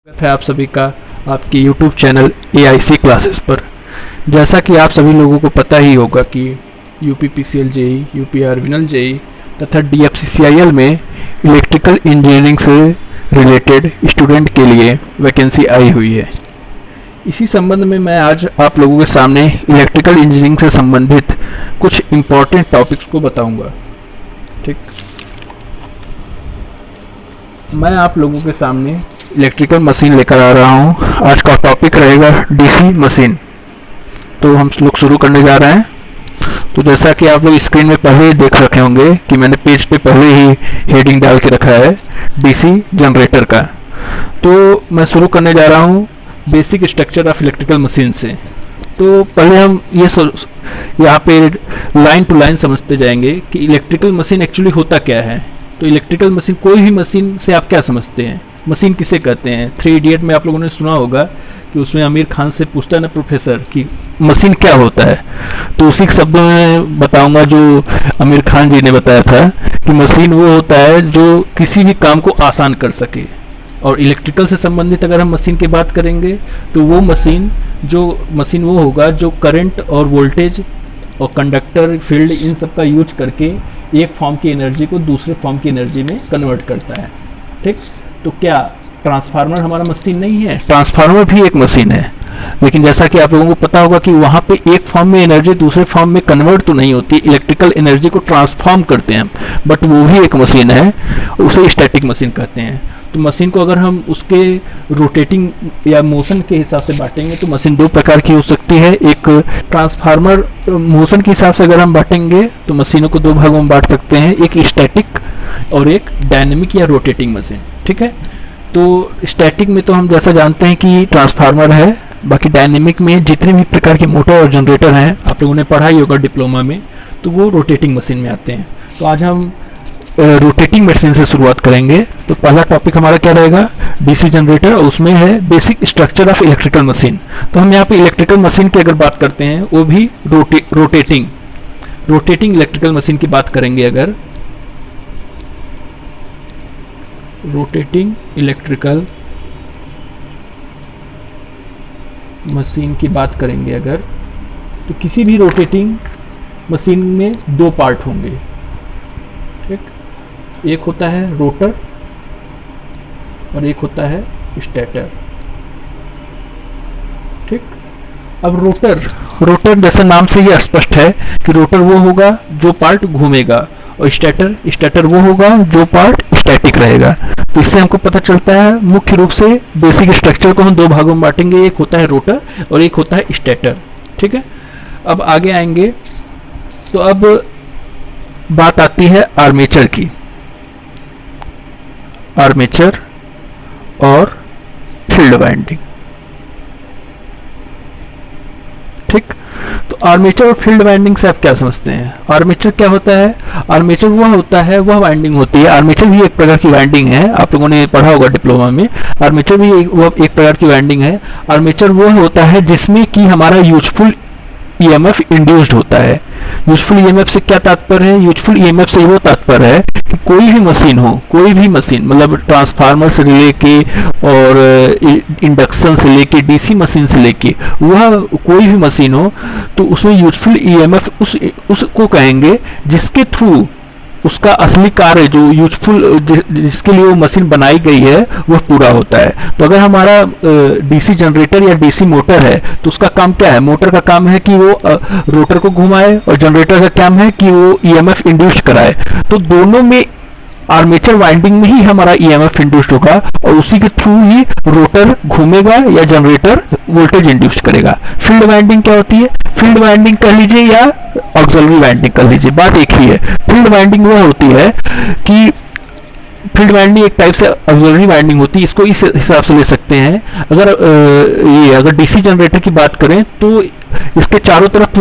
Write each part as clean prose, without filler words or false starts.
स्वागत है आप सभी का आपके YouTube चैनल AIC क्लासेस पर। जैसा कि आप सभी लोगों को पता ही होगा कि UPPCL जेई, UPRVNL जेई तथा DFCCIL में इलेक्ट्रिकल इंजीनियरिंग से रिलेटेड स्टूडेंट के लिए वैकेंसी आई हुई है। इसी संबंध में मैं आज आप लोगों के सामने इलेक्ट्रिकल इंजीनियरिंग से संबंधित कुछ इम्पोर्टेंट टॉपिक्स को बताऊंगा। ठीक, मैं आप लोगों के सामने इलेक्ट्रिकल मशीन लेकर आ रहा हूं। आज का टॉपिक रहेगा डीसी मशीन। तो हम लोग शुरू करने जा रहे हैं। तो जैसा कि आप लोग स्क्रीन में पहले ही देख रखे होंगे कि मैंने पेज पे पहले ही हेडिंग डाल के रखा है डीसी जनरेटर का। तो मैं शुरू करने जा रहा हूं basic structure of electrical machine से। तो पहले हम ये यहाँ पे लाइन टू लाइन समझते जाएंगे कि इलेक्ट्रिकल मशीन एक्चुअली होता क्या है। तो इलेक्ट्रिकल मशीन, कोई भी मशीन से आप क्या समझते हैं, मशीन किसे कहते हैं। 3 इडियट में आप लोगों ने सुना होगा कि उसमें आमिर खान से पूछता है ना प्रोफेसर कि मशीन क्या होता है। तो उसी के शब्दों में बताऊंगा जो आमिर खान जी ने बताया था कि मशीन वो होता है जो किसी भी काम को आसान कर सके। और इलेक्ट्रिकल से संबंधित अगर हम मशीन की बात करेंगे तो वो मशीन वो होगा जो करंट और वोल्टेज और कंडक्टर, फील्ड, इन सब का यूज करके एक फॉर्म की एनर्जी को दूसरे फॉर्म की एनर्जी में कन्वर्ट करता है। ठीक, तो क्या ट्रांसफार्मर हमारा मशीन नहीं है? ट्रांसफार्मर भी एक मशीन है, लेकिन जैसा कि आप लोगों को पता होगा कि वहाँ पे एक फॉर्म में एनर्जी दूसरे फॉर्म में कन्वर्ट तो नहीं होती, इलेक्ट्रिकल एनर्जी को ट्रांसफॉर्म करते हैं, बट वो भी एक मशीन है, उसे स्टैटिक मशीन कहते हैं। तो मशीन को अगर हम उसके रोटेटिंग या मोशन के हिसाब से बांटेंगे तो मशीन 2 प्रकार की हो सकती है। एक ट्रांसफार्मर मोशन के हिसाब से अगर हम बांटेंगे तो मशीनों को 2 भागों में बांट सकते हैं, एक स्टैटिक और एक डायनेमिक या रोटेटिंग मशीन। ठीक है, तो स्टैटिक में तो हम जैसा जानते हैं कि ट्रांसफार्मर है, बाकी डायनेमिक में जितने भी प्रकार के मोटर और जनरेटर हैं आप लोगों ने पढ़ा ही होगा डिप्लोमा में, तो वो रोटेटिंग मशीन में आते हैं। तो आज हम रोटेटिंग मशीन से शुरुआत करेंगे। तो पहला टॉपिक हमारा क्या रहेगा, डीसी जनरेटर, और उसमें है basic structure of electrical machine. तो हम यहाँ पे इलेक्ट्रिकल मशीन की अगर बात करते हैं वो भी रोटेटिंग इलेक्ट्रिकल मशीन की बात करेंगे। अगर रोटेटिंग इलेक्ट्रिकल मशीन की बात करेंगे अगर, तो किसी भी रोटेटिंग मशीन में 2 पार्ट होंगे। ठीक, एक होता है रोटर और एक होता है स्टेटर। ठीक, अब रोटर जैसा नाम से ही स्पष्ट है कि रोटर वो होगा जो पार्ट घूमेगा और स्टेटर वो होगा जो पार्ट स्टैटिक रहेगा। तो इससे हमको पता चलता है मुख्य रूप से बेसिक स्ट्रक्चर को हम 2 भागों में बांटेंगे, एक होता है रोटर और एक होता है स्टेटर। ठीक है, अब आगे आएंगे तो अब बात आती है आर्मेचर की, आर्मेचर और फील्ड वाइंडिंग। ठीक, तो आर्मेचर और फील्ड वाइंडिंग से आप क्या समझते हैं? आर्मेचर क्या होता है? आर्मेचर वह वाइंडिंग होती है, आर्मेचर भी एक प्रकार की वाइंडिंग है, आप लोगों ने पढ़ा होगा डिप्लोमा में। आर्मेचर भी एक प्रकार की वाइंडिंग है। आर्मेचर वो होता है जिसमें कि हमारा यूजफुल ईएमएफ इंड्यूस्ड होता है। यूजफुल ईएमएफ से क्या तात्पर्य है? यूजफुल ईएमएफ से वो तात्पर्य है कि कोई भी मशीन मतलब ट्रांसफार्मर से लेके और इंडक्शन से लेके डीसी मशीन से लेके वह कोई भी मशीन हो तो उसमें यूजफुल ईएमएफ उसको कहेंगे जिसके थ्रू उसका असली कार्य जो यूजफुल जिसके लिए वो मशीन बनाई गई है वह पूरा होता है। तो अगर हमारा डीसी जनरेटर या डीसी मोटर है तो उसका काम क्या है? मोटर का काम है कि वो रोटर को घुमाए और जनरेटर का काम है कि वो ईएमएफ इंड्यूस कराए। तो दोनों में आर्मेचर वाइंडिंग में ही हमारा ईएमएफ इंड्यूस्ड होगा और उसी के थ्रू ही रोटर घूमेगा या जनरेटर वोल्टेज इंड्यूस करेगा। फील्ड वाइंडिंग क्या होती है? फील्ड वाइंडिंग कह लीजिए या ऑक्सिलरी वाइंडिंग कर लीजिए, बात एक ही है। फील्ड वाइंडिंग वो होती है कि फील्ड वाइंडिंग एक टाइप से ऑक्सिलरी वाइंडिंग होती है, इसको इस हिसाब से ले सकते हैं। अगर डीसी जनरेटर की बात करें तो इसके चारों तरफ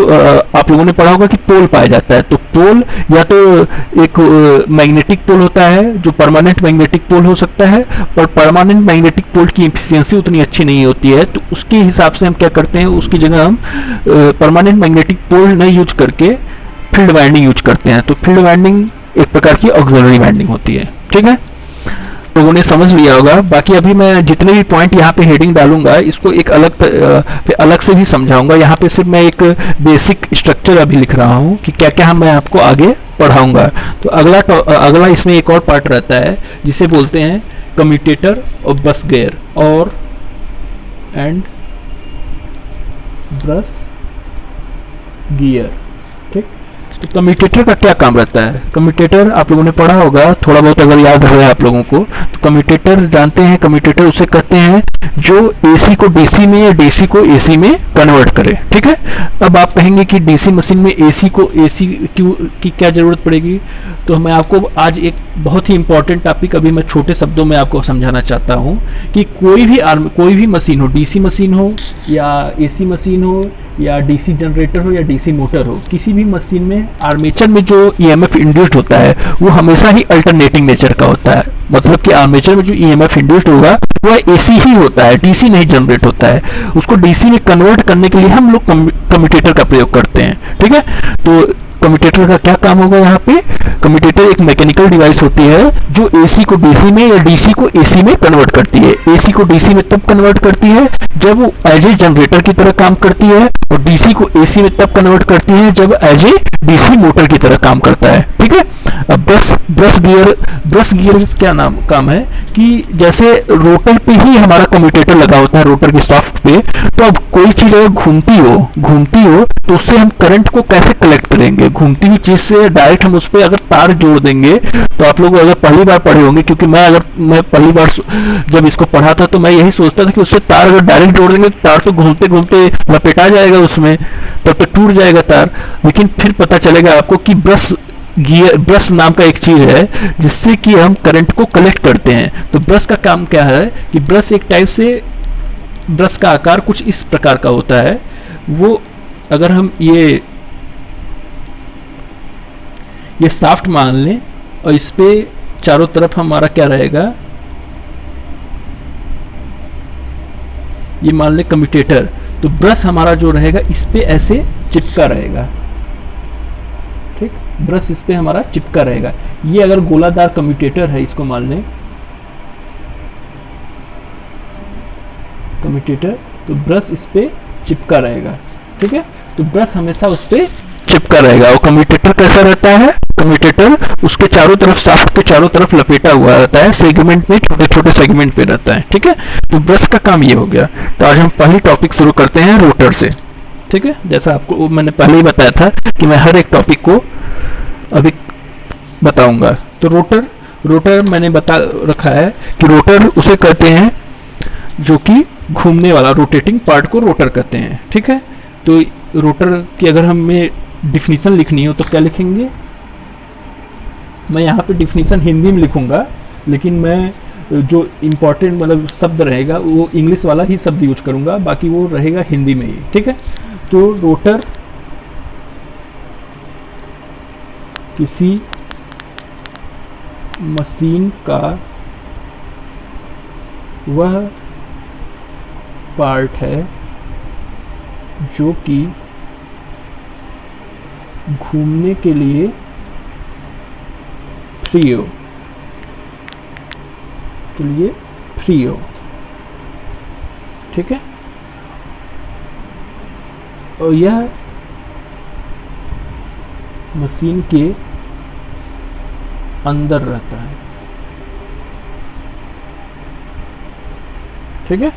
आप लोगों ने पढ़ा होगा कि पोल पाया जाता है। तो पोल या तो एक मैग्नेटिक पोल होता है जो परमानेंट मैग्नेटिक पोल हो सकता है, पर परमानेंट मैग्नेटिक पोल की एफिशिएंसी उतनी अच्छी नहीं होती है, तो उसके हिसाब से हम क्या करते हैं, उसकी जगह हम परमानेंट मैग्नेटिक पोल नहीं यूज करके फील्ड वाइंडिंग यूज करते हैं। तो फील्ड वाइंडिंग एक प्रकार की ऑक्सिलरी वाइंडिंग होती है। ठीक है, लोगों ने समझ लिया होगा। बाकी अभी मैं जितने भी पॉइंट यहाँ पे हेडिंग डालूंगा इसको एक अलग से भी समझाऊंगा। यहाँ पे सिर्फ मैं एक बेसिक स्ट्रक्चर अभी लिख रहा हूँ कि क्या क्या मैं आपको आगे पढ़ाऊंगा। तो अगला इसमें एक और पार्ट रहता है जिसे बोलते हैं कम्यूटेटर और बस गियर और एंड ब्रश गियर। ठीक, तो कम्यूटेटर का क्या काम रहता है? कम्यूटेटर आप लोगों ने पढ़ा होगा थोड़ा बहुत, अगर याद है आप लोगों को तो कम्यूटेटर जानते हैं। कम्यूटेटर उसे कहते हैं जो एसी को डीसी में या डीसी को एसी में कन्वर्ट करे। ठीक है, अब आप कहेंगे कि डीसी मशीन में एसी को एसी क्यों की क्या जरूरत पड़ेगी? तो मैं आपको आज एक बहुत ही इंपॉर्टेंट टॉपिक अभी मैं छोटे शब्दों में आपको समझाना चाहता हूं कि कोई भी मशीन हो, डीसी मशीन हो या एसी मशीन हो या डीसी जनरेटर हो या डीसी मोटर हो, किसी भी मशीन में आर्मेचर में जो ईएमएफ इंड्यूस्ड होता है वो हमेशा ही अल्टरनेटिंग नेचर का होता है। मतलब कि आर्मेचर में जो ईएमएफ इंड्यूस्ड होगा वह एसी ही होता है, डीसी नहीं जनरेट होता है। उसको डीसी में कन्वर्ट करने के लिए हम लोग कम्यूटेटर का प्रयोग करते हैं। ठीक है, तो कम्यूटेटर का क्या काम होगा यहाँ पे? कम्यूटेटर एक मैकेनिकल डिवाइस होती है जो एसी को डीसी में या डीसी को एसी में कन्वर्ट करती है। एसी को डीसी में तब कन्वर्ट करती है जब वो एज ए जनरेटर की तरह काम करती है, और डीसी को एसी में तब कन्वर्ट करती है जब एज ए डीसी मोटर की तरह काम करता है। ठीक है, अब ब्रश गियर क्या काम है कि जैसे रोटर पे ही हमारा कम्यूटेटर लगा होता है, रोटर की शाफ्ट पे, तो अब कोई चीज अगर घूमती हो तो उससे हम करंट को कैसे कलेक्ट करेंगे? घूमती हुई चीज से डायरेक्ट हम उस पर अगर तार जोड़ देंगे, तो आप लोग अगर पहली बार पढ़े होंगे, क्योंकि मैं पहली बार जब इसको पढ़ा था तो मैं यही सोचता था कि उससे तार अगर डायरेक्ट जोड़ देंगे तो तार तो घूमते घूमते लपेटा जाएगा उसमें, तब तो टूट जाएगा तार। लेकिन फिर पता चलेगा आपको कि ब्रश नाम का एक चीज है जिससे कि हम करंट को कलेक्ट करते हैं। तो ब्रश का काम क्या है कि ब्रश एक टाइप से, ब्रश का आकार कुछ इस प्रकार का होता है। वो अगर हम ये शाफ्ट मान लें और इस पे चारों तरफ हमारा क्या रहेगा, ये मान लें कम्यूटेटर, तो ब्रश हमारा जो रहेगा इस पे ऐसे चिपका रहेगा। ठीक, ब्रश इस पे हमारा चिपका रहेगा। ये अगर गोलादार कम्यूटेटर है, इसको मान लें कम्यूटेटर, तो ब्रश इस पे चिपका रहेगा। ठीक है, तो ब्रश हमेशा उस पे चिपका रहेगा। और कम्यूटेटर कैसा रहता है? कम्यूटेटर उसके चारों तरफ, शाफ्ट के चारों तरफ लपेटा हुआ रहता है, सेगमेंट में, छोटे छोटे सेगमेंट पे रहता है। ठीक है, तो ब्रश का काम ये हो गया। तो आज हम पहली टॉपिक शुरू करते हैं रोटर से। ठीक है, जैसा आपको मैंने पहले ही बताया था कि मैं हर एक टॉपिक को अभी बताऊंगा। तो रोटर मैंने बता रखा है कि रोटर उसे कहते हैं जो कि घूमने वाला, रोटेटिंग पार्ट को रोटर कहते हैं। ठीक है, तो रोटर की अगर हमें डिफिनीशन लिखनी हो तो क्या लिखेंगे? मैं यहाँ पे डिफिनीशन हिंदी में लिखूंगा, लेकिन मैं जो इम्पोर्टेंट मतलब शब्द रहेगा वो इंग्लिश वाला ही शब्द यूज करूंगा, बाकी वो रहेगा हिंदी में ही। ठीक है, तो रोटर किसी मशीन का वह पार्ट है जो कि घूमने के लिए फ्री हो। ठीक है, और यह मशीन के अंदर रहता है। ठीक है,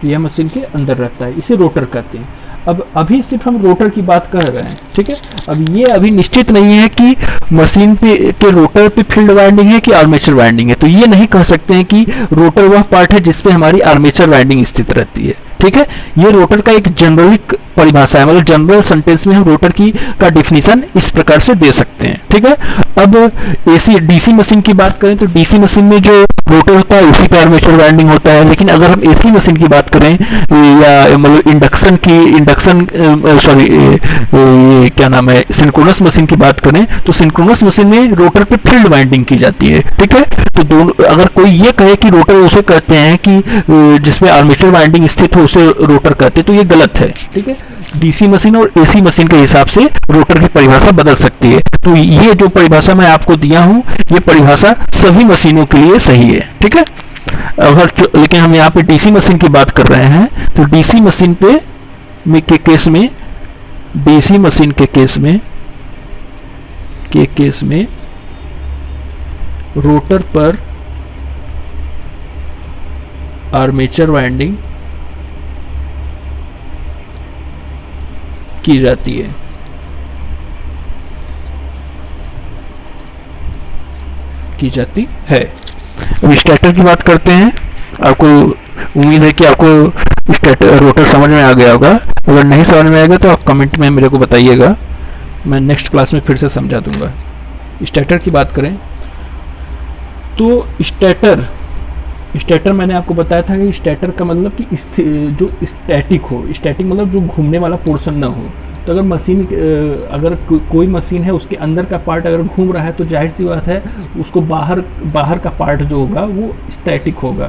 यह मशीन के अंदर रहता है, इसे रोटर कहते हैं। अब अभी सिर्फ हम रोटर की बात कर रहे हैं। ठीक है, अब ये अभी निश्चित नहीं है कि मशीन पे के रोटर पे फील्ड वाइंडिंग है कि आर्मेचर वाइंडिंग है। तो ये नहीं कह सकते हैं कि रोटर वह पार्ट है जिसपे हमारी आर्मेचर वाइंडिंग स्थित रहती है। ठीक है, ये रोटर का एक जनरलिक परिभाषा है, मतलब जनरल सेंटेंस में हम रोटर का डिफिनीशन इस प्रकार से दे सकते हैं। ठीक है, अब एसी डीसी मशीन की बात करें तो डीसी मशीन में जो रोटर होता है उसी पे आर्मेचर वाइंडिंग होता है। लेकिन अगर हम एसी मशीन की बात करें या मतलब इंडक्शन इंडक्शन सॉरी ये क्या नाम है, सिंक्रोनस मशीन की बात करें तो सिंक्रोनस मशीन में रोटर पे फील्ड वाइंडिंग की जाती है। ठीक है, तो दोनों, अगर कोई ये कहे कि रोटर उसे कहते हैं कि जिसमें आर्मेचर वाइंडिंग स्थित हो उसे रोटर कहते हैं, तो ये गलत है। ठीक है, डीसी मशीन और एसी मशीन के हिसाब से रोटर की परिभाषा बदल सकती है। तो ये जो परिभाषा मैं आपको दिया हूं, ये परिभाषा सभी मशीनों के लिए सही है। ठीक है, लेकिन हम यहाँ पे डीसी मशीन की बात कर रहे हैं, तो डीसी मशीन पे के केस में, डीसी मशीन के केस में रोटर पर आर्मेचर वाइंडिंग की जाती है। अब स्टेटर की बात करते हैं। आपको उम्मीद है कि आपको स्टेटर रोटर समझ में आ गया होगा। अगर नहीं समझ में आएगा तो आप कमेंट में मेरे को बताइएगा, मैं नेक्स्ट क्लास में फिर से समझा दूंगा। स्टेटर की बात करें तो स्टेटर मैंने आपको बताया था कि स्टेटर का मतलब कि जो स्टैटिक हो, स्टैटिक मतलब जो घूमने वाला पोर्शन ना हो। तो अगर मशीन, अगर कोई मशीन है उसके अंदर का पार्ट अगर घूम रहा है तो जाहिर सी बात है उसको बाहर का पार्ट जो होगा वो स्टैटिक होगा।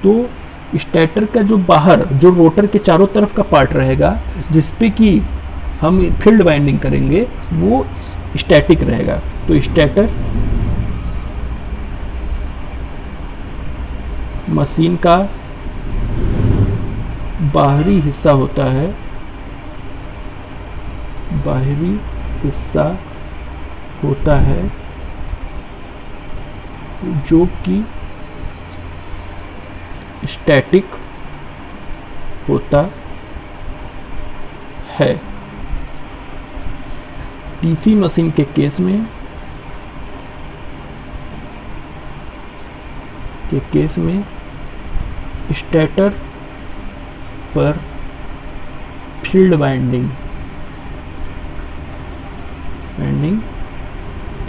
तो स्टेटर का जो बाहर, जो रोटर के चारों तरफ का पार्ट रहेगा जिसपे कि हम फील्ड वाइंडिंग करेंगे, वो स्टैटिक रहेगा। तो स्टेटर मशीन का बाहरी हिस्सा होता है, जो कि स्टैटिक होता है। डीसी मशीन के केस में स्टेटर पर फील्ड वाइंडिंग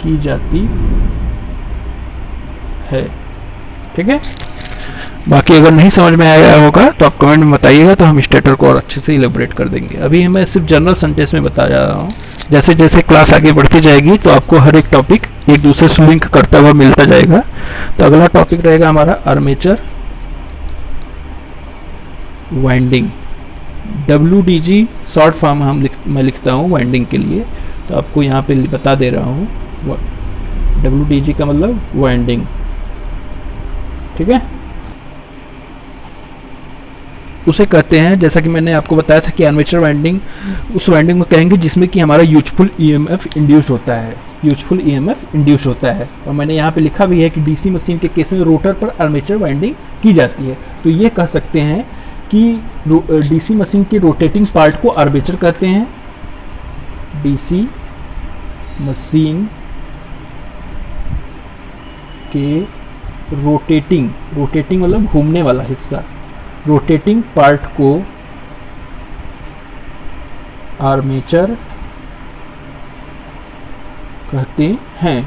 की जाती है। ठीक है, बाकी अगर नहीं समझ में आया होगा तो आप कमेंट में बताइएगा, तो हम स्टेटर को और अच्छे से इलेबोरेट कर देंगे। अभी मैं सिर्फ जनरल सेंटेंस में बता जा रहा हूँ। जैसे जैसे क्लास आगे बढ़ती जाएगी तो आपको हर एक टॉपिक एक दूसरे से लिंक करता हुआ मिलता जाएगा। तो अगला टॉपिक रहेगा हमारा armature winding. WDG short form मैं लिखता हूँ वाइंडिंग के लिए, तो आपको यहाँ पे बता दे रहा हूँ। WDG का मतलब वाइंडिंग। ठीक है, उसे कहते हैं, जैसा कि मैंने आपको बताया था कि आर्मेचर वाइंडिंग उस वाइंडिंग को कहेंगे जिसमें कि हमारा यूजफुल EMF इंड्यूस्ड होता है। और मैंने यहाँ पे लिखा भी है कि डीसी मशीन के केस में रोटर पर आर्मेचर वाइंडिंग की जाती है। तो ये कह सकते हैं कि डीसी मशीन के रोटेटिंग पार्ट को आर्मेचर कहते हैं। डीसी मशीन के रोटेटिंग मतलब घूमने वाला हिस्सा, रोटेटिंग पार्ट को आर्मेचर कहते हैं।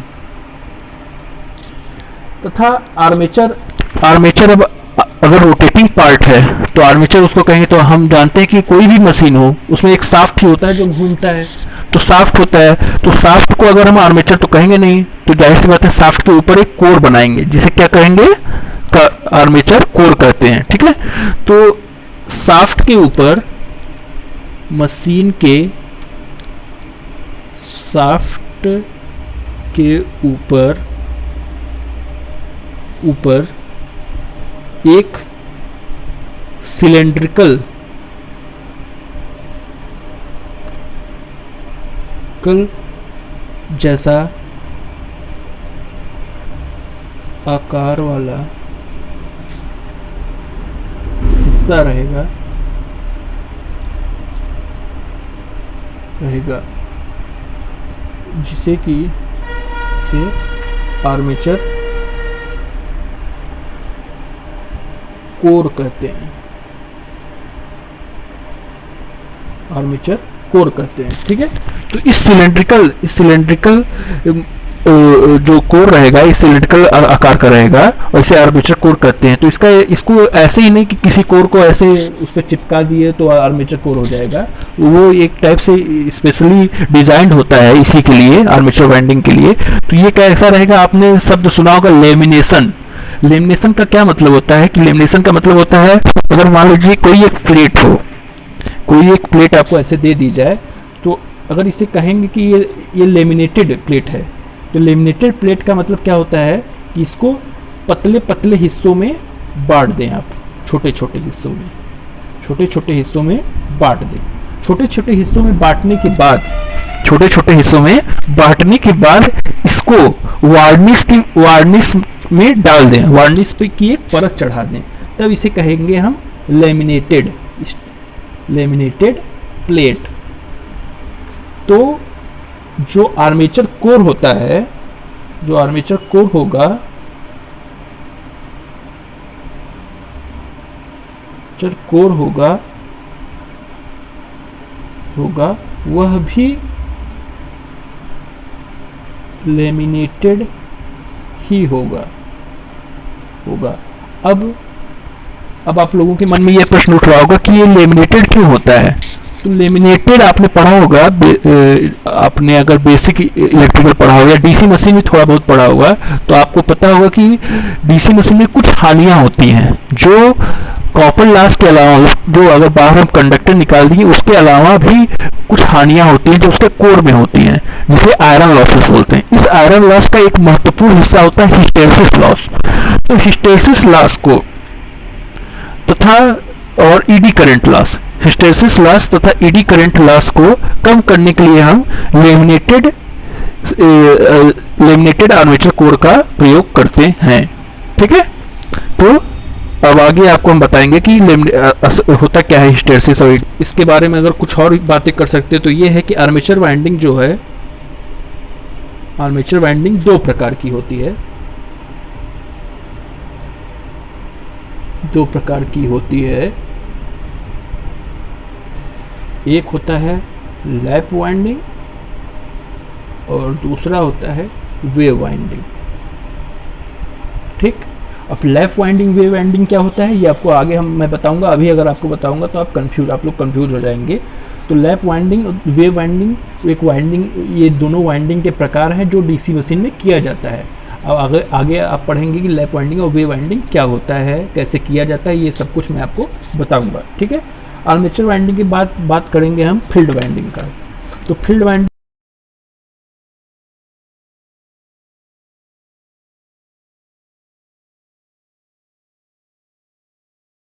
तथा आर्मेचर अब अगर रोटेटिंग पार्ट है तो आर्मेचर उसको कहेंगे। तो हम जानते हैं कि कोई भी मशीन हो उसमें एक शाफ्ट ही होता है जो घूमता है, तो शाफ्ट होता है। तो शाफ्ट को अगर हम आर्मेचर तो कहेंगे नहीं, तो जाहिर सी बात है शाफ्ट के ऊपर एक कोर बनाएंगे जिसे क्या कहेंगे, आर्मेचर कोर कहते हैं। ठीक है, तो शाफ्ट के ऊपर, मशीन के शाफ्ट के ऊपर एक सिलेंड्रिकल जैसा आकार वाला हिस्सा रहेगा जिसे कि से आर्मेचर कोर कहते हैं। ठीक है, तो इस सिलेंड्रिकल जो कोर रहेगा इस सिलिंड्रिकल आकार का रहेगा और इसे आर्मेचर कोर कहते हैं। तो इसको ऐसे ही नहीं कि किसी कोर को ऐसे उस पर चिपका दिए तो आर्मेचर कोर हो जाएगा, वो एक टाइप से स्पेशली डिजाइंड होता है इसी के लिए, आर्मेचर वाइंडिंग के लिए। तो ये कैसा रहेगा, आपने शब्द सुना होगा लेमिनेशन। लेमिनेशन का क्या मतलब होता है कि लेमिनेशन का मतलब होता है, अगर मान लीजिए कोई एक प्लेट हो, कोई एक प्लेट आपको ऐसे दे दी जाए, तो अगर इसे कहेंगे कि ये लेमिनेटेड प्लेट है, तो लेमिनेटेड प्लेट का मतलब क्या होता है कि इसको पतले पतले हिस्सों में बांट दें आप, छोटे छोटे हिस्सों में, छोटे छोटे हिस्सों में बांट दें। छोटे छोटे हिस्सों में बांटने के बाद, छोटे छोटे हिस्सों में बांटने के बाद इसको वार्निश में डाल दें, वार्निश पे की एक परत चढ़ा दें, तब इसे कहेंगे हम लेमिनेटेड प्लेट। तो जो आर्मेचर कोर होता है, जो आर्मेचर कोर होगा वह भी लेमिनेटेड ही होगा। अब आप लोगों के मन में यह प्रश्न उठ रहा होगा कि ये लेमिनेटेड क्यों होता है। तो लेमिनेटेड आपने पढ़ा होगा, आपने अगर बेसिक इलेक्ट्रिकल पढ़ा होगा, डीसी मशीन भी थोड़ा बहुत पढ़ा होगा, तो आपको पता होगा कि डीसी मशीन में कुछ हानियां होती हैं जो कॉपर लॉस के अलावा, जो अगर बाहर हम कंडक्टर निकाल देंगे उसके अलावा भी कुछ हानियां होती हैं जो उसके कोर में होती हैं, जिसे आयरन लॉसेस बोलते हैं। इस आयरन लॉस का एक महत्वपूर्ण हिस्सा होता है हिस्टेरेसिस लॉस। तो हिस्टेरेसिस लॉस को तथा और eddy current loss, hysteresis loss तथा ईडी करंट लॉस को कम करने के लिए हम लेमिनेटेड आर्मेचर कोर का प्रयोग करते हैं। ठीक है, तो अब आगे आपको हम बताएंगे कि होता क्या है हिस्टेरेसिस और इसके बारे में अगर कुछ और बातें कर सकते हैं तो ये है कि आर्मेचर वाइंडिंग जो है, आर्मेचर वाइंडिंग दो प्रकार की होती है, एक होता है लैप वाइंडिंग और दूसरा होता है वेव वाइंडिंग। ठीक, अब लैप वाइंडिंग वेव वाइंडिंग क्या होता है ये आपको आगे मैं बताऊंगा। अभी अगर आपको बताऊंगा तो आप लोग कंफ्यूज हो जाएंगे। तो लैप वाइंडिंग और वेव वाइंडिंग एक वाइंडिंग, ये दोनों वाइंडिंग के प्रकार हैं जो डीसी मशीन में किया जाता है। अब आगे आप पढ़ेंगे कि लैप वाइंडिंग और वेव वाइंडिंग क्या होता है, कैसे किया जाता है, ये सब कुछ मैं आपको बताऊंगा। ठीक है, आर्मेचर वाइंडिंग के बाद बात करेंगे हम फील्ड वाइंडिंग का। तो फील्ड वाइंडिंग